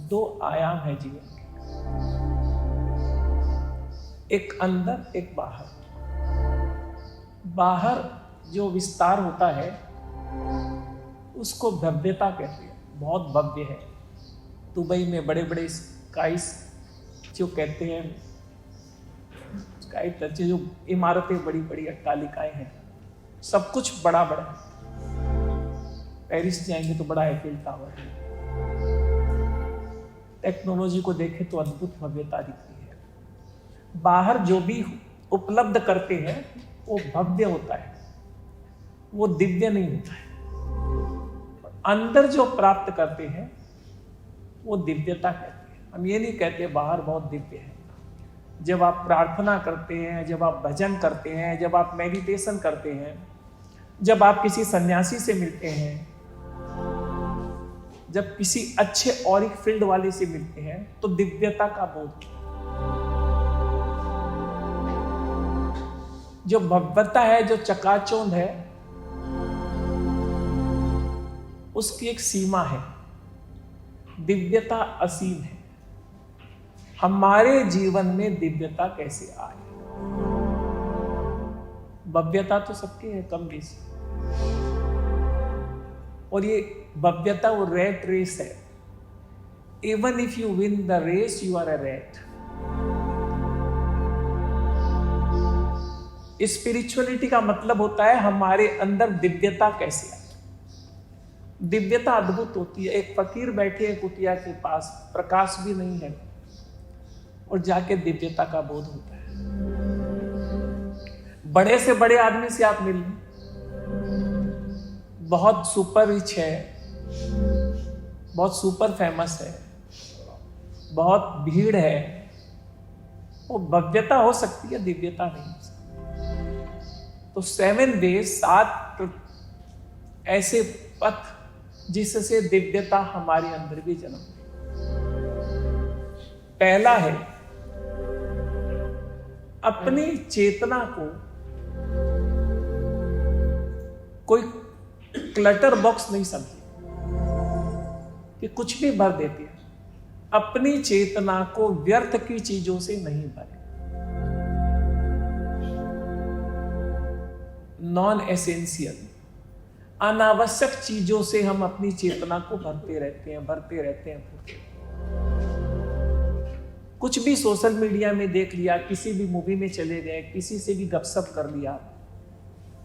दो आयाम है जीवन के, एक अंदर एक बाहर। बाहर जो विस्तार होता है उसको भव्यता कहते हैं, बहुत भव्य है। दुबई में बड़े बड़े स्काइस जो कहते हैं, स्काई टच, जो इमारतें बड़ी बड़ी अट्टालिकाएं हैं, सब कुछ बड़ा बड़ा है। पेरिस जाएंगे तो बड़ा एफिल टावर है। टेक्नोलॉजी को देखें तो अद्भुत भव्यता दिखती है। बाहर जो भी उपलब्ध करते हैं वो भव्य होता है, वो दिव्य नहीं होता है। अंदर जो प्राप्त करते हैं वो दिव्यता कहते हैं। हम ये नहीं कहते बाहर बहुत दिव्य है। जब आप प्रार्थना करते हैं, जब आप भजन करते हैं, जब आप मेडिटेशन करते हैं, जब आप किसी सन्यासी से मिलते हैं, जब किसी अच्छे ऑरिक फील्ड वाले से मिलते हैं, तो दिव्यता का बोध, जो भव्यता है, जो चकाचौंध है, उसकी एक सीमा है। दिव्यता असीम है। हमारे जीवन में दिव्यता कैसे आए? भव्यता तो सबकी है कम बेसी, और ये भव्यता वो रैट रेस है। Even if you win the race you are a rat. Spirituality का मतलब होता है हमारे अंदर दिव्यता कैसे आए। दिव्यता अद्भुत होती है। एक फकीर बैठे हैं कुटिया के पास, प्रकाश भी नहीं है, और जाके दिव्यता का बोध होता है। बड़े से बड़े आदमी से आप मिल लें, बहुत सुपर रिच है, बहुत सुपर फेमस है, बहुत भीड़ है, वो भव्यता हो सकती है, दिव्यता नहीं हो सकती। तो 7 वेज, 7 ऐसे पथ जिससे दिव्यता हमारे अंदर भी जन्म ले। पहला है अपनी चेतना को कोई क्लटर बॉक्स नहीं समझे कि कुछ भी भर देती है। अपनी चेतना को व्यर्थ की चीजों से नहीं भरे। नॉन एसेंशियल, अनावश्यक चीजों से हम अपनी चेतना को भरते रहते हैं, भरते रहते हैं, भरते रहते हैं। कुछ भी सोशल मीडिया में देख लिया, किसी भी मूवी में चले गए, किसी से भी गपशप कर लिया,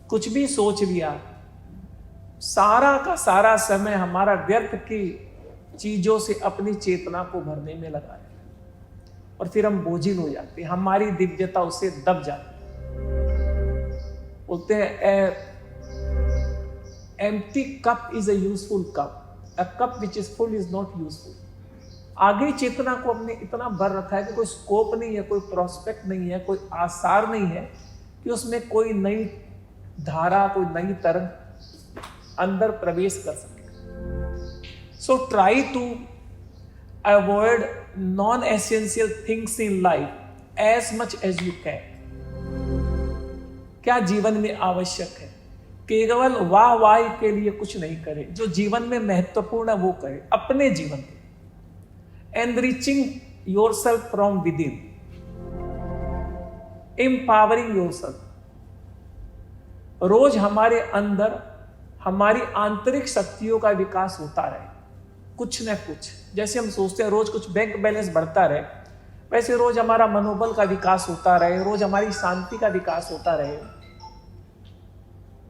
कुछ भी सोच लिया, सारा का सारा समय हमारा व्यर्थ की चीजों से अपनी चेतना को भरने में लगा है, और फिर हम बोझिल हो जाते हैं, हमारी दिव्यता उससे दब जाती है। बोलते हैं empty cup is a useful cup, a cup which is full is not useful। आगे चेतना को हमने इतना भर रखा है कि कोई स्कोप नहीं है, कोई प्रोस्पेक्ट नहीं है, कोई आसार नहीं है कि उसमें कोई नई धारा, कोई नई तरंग अंदर प्रवेश कर सके। So try to avoid non essential things in life as much as you can. क्या जीवन में आवश्यक है? केवल वाह वाह के लिए कुछ नहीं करे, जो जीवन में महत्वपूर्ण है वो करे, अपने जीवन में। Enriching yourself from within, empowering yourself. रोज हमारे अंदर हमारी आंतरिक शक्तियों का विकास होता रहे, कुछ न कुछ। जैसे हम सोचते हैं रोज कुछ बैंक बैलेंस बढ़ता रहे, वैसे रोज हमारा मनोबल का विकास होता रहे, रोज हमारी शांति का विकास होता रहे,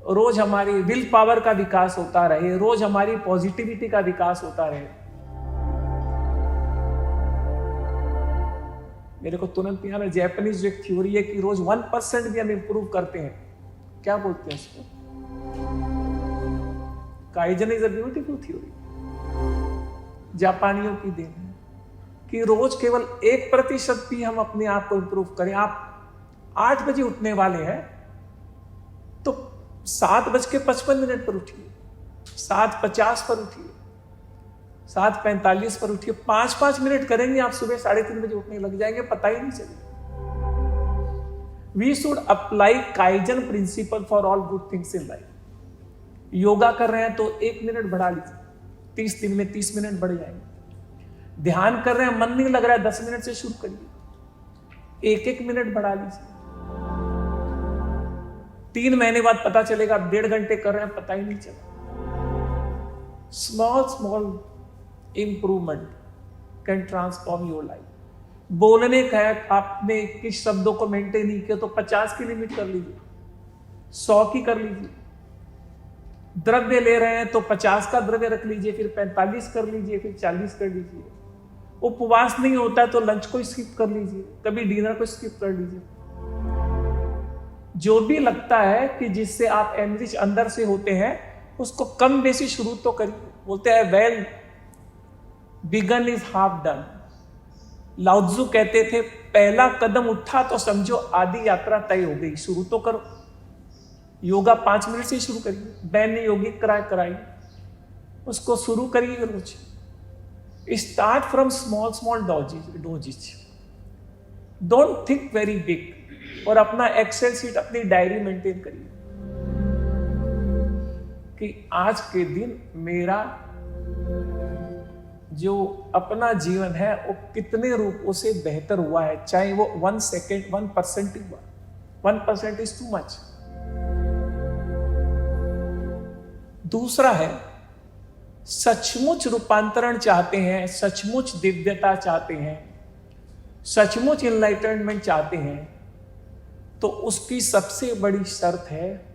रोज हमारी विल पावर का विकास होता रहे, रोज हमारी पॉजिटिविटी का विकास होता रहे। मेरे को तुरंत यहाँ जैपनीज जो एक थ्योरी है कि रोज 1% भी हम इंप्रूव करते हैं। क्या बोलते हैं उसको? Kaizen is a beautiful theory, जापानियों की देन है कि रोज केवल 1% भी हम अपने आप को इंप्रूव करें। आप 8 बजे उठने वाले हैं तो 7:55 पर उठिए, 7:50 पर उठिए, 7:45 पर उठिए। 5-5 मिनट करेंगे, आप सुबह 3:30 बजे उठने लग जाएंगे, पता ही नहीं चलेगा। We should apply kaizen principle for all good things in life. Yoga कर रहे हैं तो 1 मिनट बढ़ा लीजिए, 30 दिन में 30 मिनट बढ़ जाएंगे। ध्यान कर रहे हैं, मन नहीं लग रहा है, 10 मिनट से शुरू करिए, 1-1 मिनट बढ़ा लीजिए। 3 महीने बाद पता चलेगा आप 1.5 घंटे कर रहे हैं, पता ही नहीं चला। Small improvement can transform your life. बोलने का है, आपने 21 शब्दों को मेंटेन नहीं किया तो 50 की लिमिट कर लीजिए, 100 की कर लीजिए। द्रव्य ले रहे हैं तो 50 का द्रव्य रख लीजिए, फिर 45 कर लीजिए, फिर 40 कर लीजिए। उपवास नहीं होता है तो लंच को स्किप कर लीजिए, कभी डिनर को स्किप कर लीजिए। जो भी लगता है कि जिससे आप एनरिच अंदर से होते हैं, उसको कम बेसी शुरू तो करिए। बोलते हैं well begun is half done. Lao Tzu कहते थे पहला कदम उठा तो समझो आधी यात्रा तय हो गई। शुरू तो करो। योगा 5 मिनट से शुरू करिए। बहन ने योगिक कराई, उसको शुरू करिए रोज। Start from small doses. Don't think very big. और अपना एक्सेल शीट, अपनी डायरी मेंटेन करिए कि आज के दिन मेरा जो अपना जीवन है वो कितने रूपों से बेहतर हुआ है, चाहे वो 1% ही हुआ। 1% इज टू मच। दूसरा है, सचमुच रूपांतरण चाहते हैं, सचमुच दिव्यता चाहते हैं, सचमुच इनलाइटनमेंट चाहते हैं, तो उसकी सबसे बड़ी शर्त है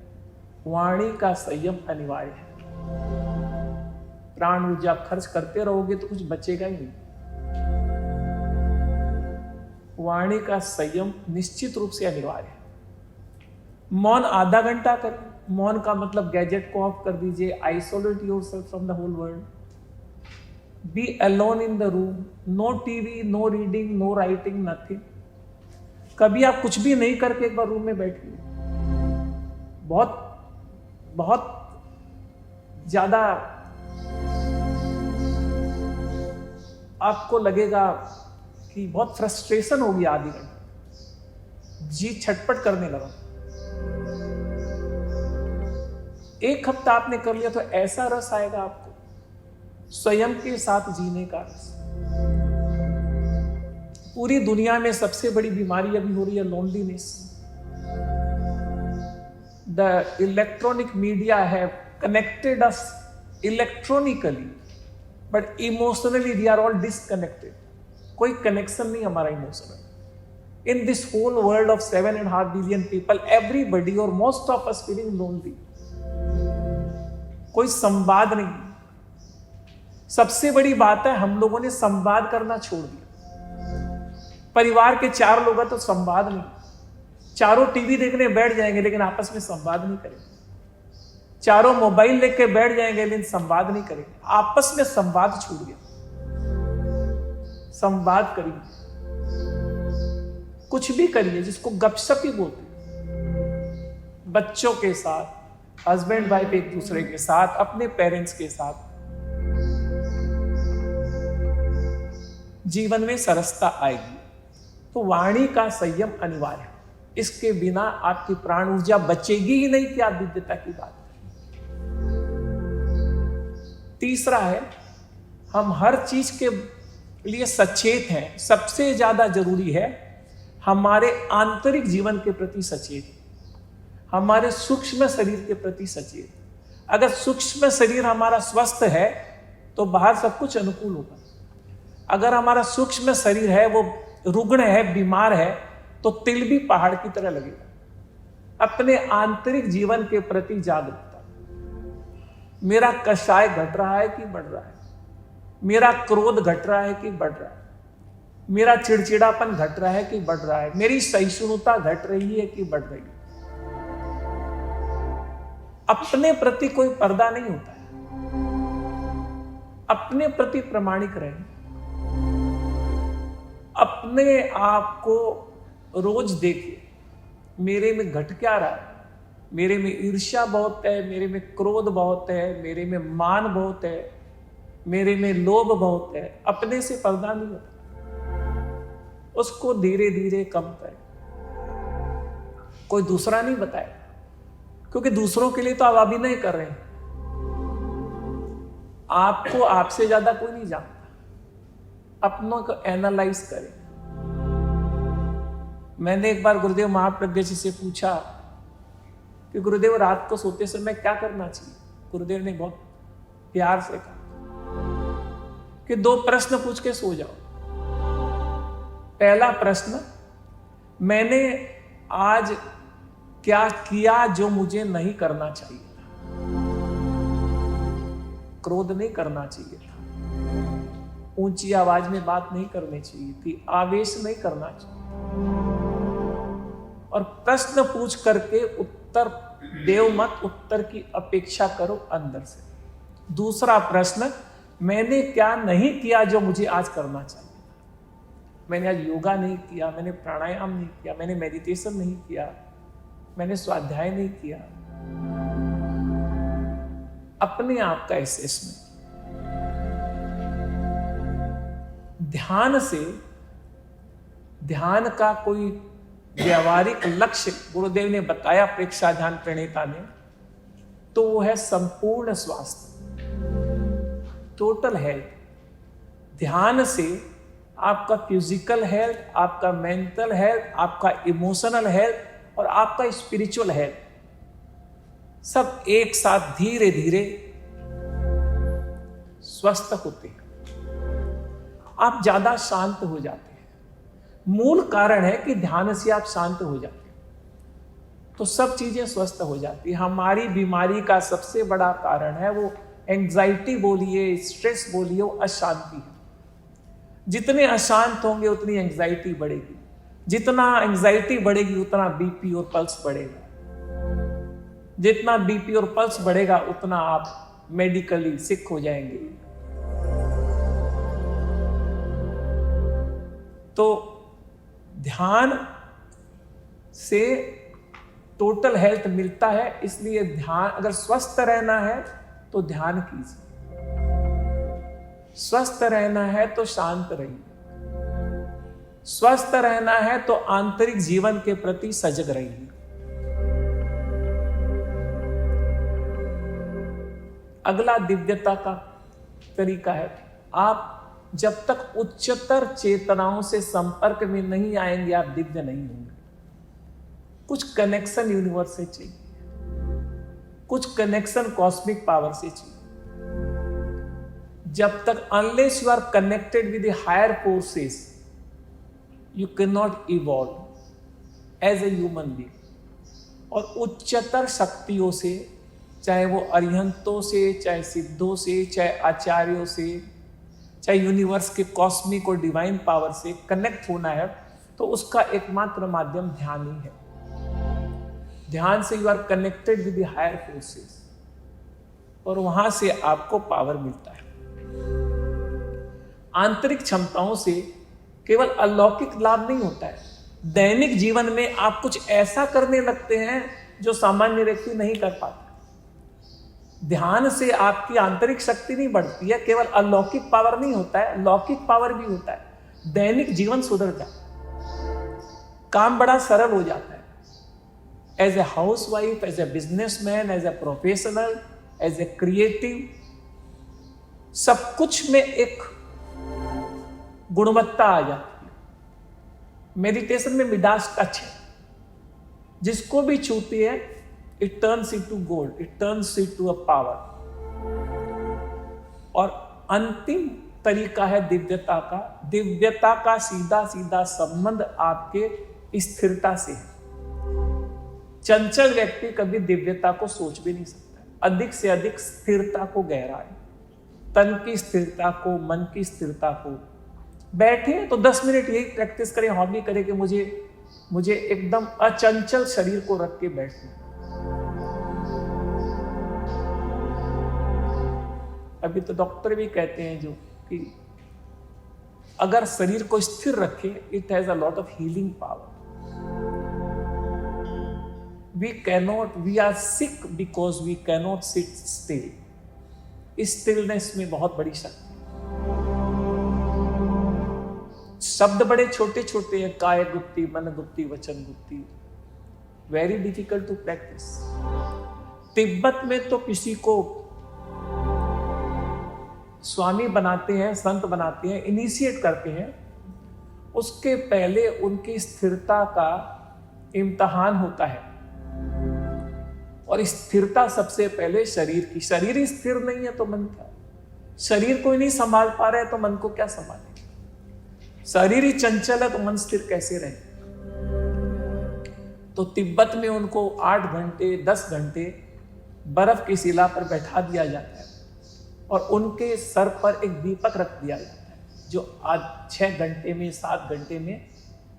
वाणी का संयम अनिवार्य है। प्राण ऊर्जा खर्च करते रहोगे तो कुछ बचेगा ही नहीं। वाणी का संयम निश्चित रूप से अनिवार्य है। मौन आधा घंटा करें। मौन का मतलब गैजेट को ऑफ कर दीजिए। Isolate yourself from the whole world. Be alone in the room. No TV, no reading, no writing, nothing. कभी आप कुछ भी नहीं करके एक बार रूम में बैठिए। बहुत बहुत ज्यादा आपको लगेगा कि बहुत फ्रस्ट्रेशन होगी। आधी घंटा जी छटपट करने लगा। 1 हफ्ता आपने कर लिया तो ऐसा रस आएगा आपको, स्वयं के साथ जीने का रस। पूरी दुनिया में सबसे बड़ी बीमारी अभी हो रही है loneliness. The electronic media have connected us electronically, but emotionally we are all disconnected. कोई कनेक्शन नहीं हमारा emotional. In this whole world of 7.5 billion people, everybody और most of us feeling lonely. कोई संवाद नहीं। सबसे बड़ी बात है हम लोगों ने संवाद करना छोड़ दिया। परिवार के 4 लोग हैं तो संवाद नहीं। चारों टीवी देखने बैठ जाएंगे लेकिन आपस में संवाद नहीं करेंगे। चारों मोबाइल लेके बैठ जाएंगे लेकिन संवाद नहीं करेंगे। आपस में संवाद छूट गया। संवाद करिए, कुछ भी करिए जिसको गपशप ही बोलते हैं। बच्चों के साथ, हस्बैंड वाइफ एक दूसरे के साथ, अपने पेरेंट्स के साथ। जीवन में सरसता आएगी। तो वाणी का संयम अनिवार्य है। इसके बिना आपकी प्राण ऊर्जा बचेगी ही नहीं कि आप दिव्यता की बात करें। तीसरा है, हम हर चीज के लिए सचेत हैं। सबसे ज्यादा जरूरी है हमारे आंतरिक जीवन के प्रति सचेत, हमारे सूक्ष्म शरीर के प्रति सचेत। अगर सूक्ष्म शरीर हमारा स्वस्थ है तो बाहर सब कुछ अनुकूल होगा। अगर हमारा सूक्ष्म शरीर है वो रुग्ण है, बीमार है, तो तिल भी पहाड़ की तरह लगेगा। अपने आंतरिक जीवन के प्रति जागरूकता। मेरा कषाय घट रहा है कि बढ़ रहा है? मेरा क्रोध घट रहा है कि बढ़ रहा है? मेरा चिड़चिड़ापन घट रहा है कि बढ़ रहा है? मेरी सहिष्णुता घट रही है कि बढ़ रही है? अपने प्रति कोई पर्दा नहीं होता है। अपने प्रति प्रामाणिक रहें। अपने आप को रोज देखिए, मेरे में घट क्या रहा है? मेरे में ईर्ष्या बहुत है, मेरे में क्रोध बहुत है, मेरे में मान बहुत है, मेरे में लोभ बहुत है। अपने से पर्दा नहीं होता। उसको धीरे धीरे कम करें। कोई दूसरा नहीं बताएगा, क्योंकि दूसरों के लिए तो आप अभिनय कर रहे हैं। आपको आपसे ज्यादा कोई नहीं जानता। अपनों को एनालाइज करें। मैंने एक बार गुरुदेव महाप्रज्ञ जी से पूछा कि गुरुदेव रात को सोते समय क्या करना चाहिए। गुरुदेव ने बहुत प्यार से कहा कि 2 प्रश्न पूछ के सो जाओ। पहला प्रश्न, मैंने आज क्या किया जो मुझे नहीं करना चाहिए था। क्रोध नहीं करना चाहिए था, ऊंची आवाज में बात नहीं करनी चाहिए थी, आवेश नहीं करना चाहिए। और प्रश्न पूछ करके उत्तर देव मत, उत्तर की अपेक्षा करो अंदर से। दूसरा प्रश्न, मैंने क्या नहीं किया जो मुझे आज करना चाहिए। मैंने आज योगा नहीं किया, मैंने प्राणायाम नहीं किया, मैंने मेडिटेशन नहीं किया, मैंने स्वाध्याय नहीं किया। अपने आप का असेसमेंट। ध्यान से, ध्यान का कोई व्यावहारिक लक्ष्य गुरुदेव ने बताया प्रेक्षा ध्यान प्रणेता ने, तो वो है संपूर्ण स्वास्थ्य, टोटल हेल्थ। ध्यान से आपका फिजिकल हेल्थ, आपका मेंटल हेल्थ, आपका इमोशनल हेल्थ और आपका स्पिरिचुअल हेल्थ सब एक साथ धीरे धीरे स्वस्थ होते हैं। आप ज्यादा शांत हो जाते हैं। मूल कारण है कि ध्यान से आप शांत हो जाते हैं तो सब चीजें स्वस्थ हो जाती है। हमारी बीमारी का सबसे बड़ा कारण है वो एंग्जाइटी बोलिए, स्ट्रेस बोलिए, वो अशांति है। जितने अशांत होंगे उतनी एंग्जाइटी बढ़ेगी, जितना एंग्जाइटी बढ़ेगी उतना बीपी और पल्स बढ़ेगा, जितना बीपी और पल्स बढ़ेगा उतना आप मेडिकली सिक हो जाएंगे। तो ध्यान से टोटल हेल्थ मिलता है, इसलिए ध्यान, अगर स्वस्थ रहना है तो ध्यान कीजिए, स्वस्थ रहना है तो शांत रहिए, स्वस्थ रहना है तो आंतरिक जीवन के प्रति सजग रहिए। अगला दिव्यता का तरीका है, आप जब तक उच्चतर चेतनाओं से संपर्क में नहीं आएंगे आप दिव्य नहीं होंगे। कुछ कनेक्शन यूनिवर्स से चाहिए, कुछ कनेक्शन कॉस्मिक पावर से चाहिए। जब तक unless you are connected with the higher forces you can not evolve as a human being. और उच्चतर शक्तियों से, चाहे वो अरिहंतों से, चाहे सिद्धों से, चाहे आचार्यों से, चाहे यूनिवर्स के कॉस्मिक और डिवाइन पावर से कनेक्ट होना है तो उसका एकमात्र माध्यम ध्यान ही है। ध्यान से you are connected with the higher forces और वहां से आपको पावर मिलता है। आंतरिक क्षमताओं से केवल अलौकिक लाभ नहीं होता है, दैनिक जीवन में आप कुछ ऐसा करने लगते हैं जो सामान्य व्यक्ति नहीं कर पाता। ध्यान से आपकी आंतरिक शक्ति नहीं बढ़ती है, केवल अलौकिक पावर नहीं होता है, लौकिक पावर भी होता है। दैनिक जीवन सुधर जाता है, काम बड़ा सरल हो जाता है। As a housewife, as a businessman, as a professional, as a creative, सब कुछ में एक गुणवत्ता आ जाती है। मेडिटेशन में मिडास टच है, जिसको भी छूती है it turns into gold, it turns into a power. और अंतिम तरीका है दिव्यता का। दिव्यता का सीधा सीधा संबंध आपके स्थिरता से है। चंचल व्यक्ति कभी दिव्यता को सोच भी नहीं सकता। अधिक से अधिक स्थिरता को गहराई, तन की स्थिरता को, मन की स्थिरता को। बैठे तो 10 मिनट यही प्रैक्टिस करें, हॉबी करें कि मुझे एकदम अचंचल शरीर को रख के बैठना। अभी तो डॉक्टर भी कहते हैं जो कि अगर शरीर को स्थिर रखे, it has a lot of healing power. We are sick because we cannot sit still. Stillness में बहुत बड़ी शक्ति। शब्द बड़े छोटे छोटे हैं, काय गुप्ती, मन गुप्ती, वचन गुप्ती, very difficult to practice. Tibet में तो किसी को स्वामी बनाते हैं, संत बनाते हैं, इनिशिएट करते हैं, उसके पहले उनकी स्थिरता का इम्तहान होता है। और स्थिरता सबसे पहले शरीर की। शरीर ही स्थिर नहीं है तो मन क्या? शरीर कोई नहीं संभाल पा रहा है तो मन को क्या संभालेगा? शरीर ही चंचल है तो मन स्थिर कैसे रहे? तो तिब्बत में उनको 8 घंटे 10 घंटे बर्फ की शिला पर बैठा दिया जाता है और उनके सर पर एक दीपक रख दिया जाता है जो आज 6 घंटे में 7 घंटे में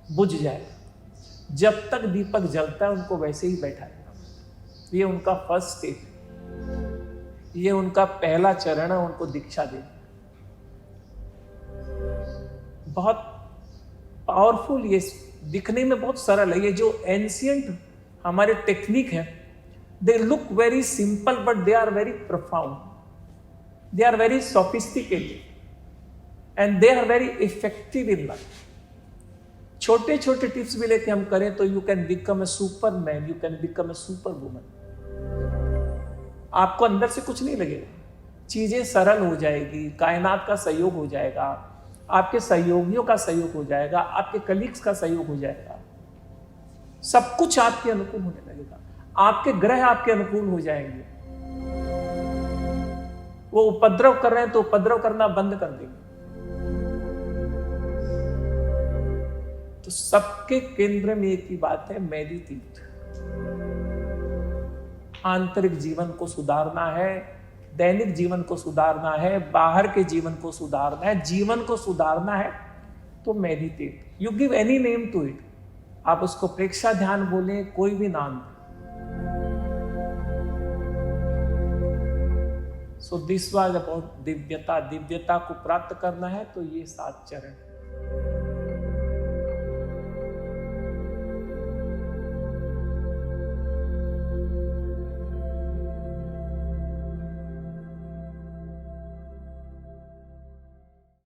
बुझ जाएगा। जब तक दीपक जलता है उनको वैसे ही बैठा रहना। ये उनका फर्स्ट स्टेप है, ये उनका पहला चरण है, उनको दीक्षा देना। बहुत पावरफुल, ये दिखने में बहुत सरल है। ये जो एंशियंट हमारे टेक्निक है, they look very simple but they are very profound, they are very sophisticated and they are very effective in life. छोटे छोटे टिप्स भी लेके हम करें तो you can become a superman, you can become a super woman. आपको अंदर से कुछ नहीं लगेगा, चीजें सरल हो जाएगी, कायनात का सहयोग हो जाएगा, आपके सहयोगियों का सहयोग हो जाएगा, आपके कलीग्स का सहयोग हो जाएगा, सब कुछ आपके अनुकूल होने लगेगा, आपके ग्रह आपके अनुकूल हो जाएंगे। वो उपद्रव कर रहे हैं तो उपद्रव करना बंद कर देंगे। तो सबके केंद्र में एक ही बात है, मेडिटेट। आंतरिक जीवन को सुधारना है, दैनिक जीवन को सुधारना है, बाहर के जीवन को सुधारना है, जीवन को सुधारना है, तो meditate. You give any name to it, आप उसको प्रेक्षा ध्यान बोलें, कोई भी नाम। सो दिस वाज अबाउट दिव्यता। दिव्यता को प्राप्त करना है तो ये 7 चरण।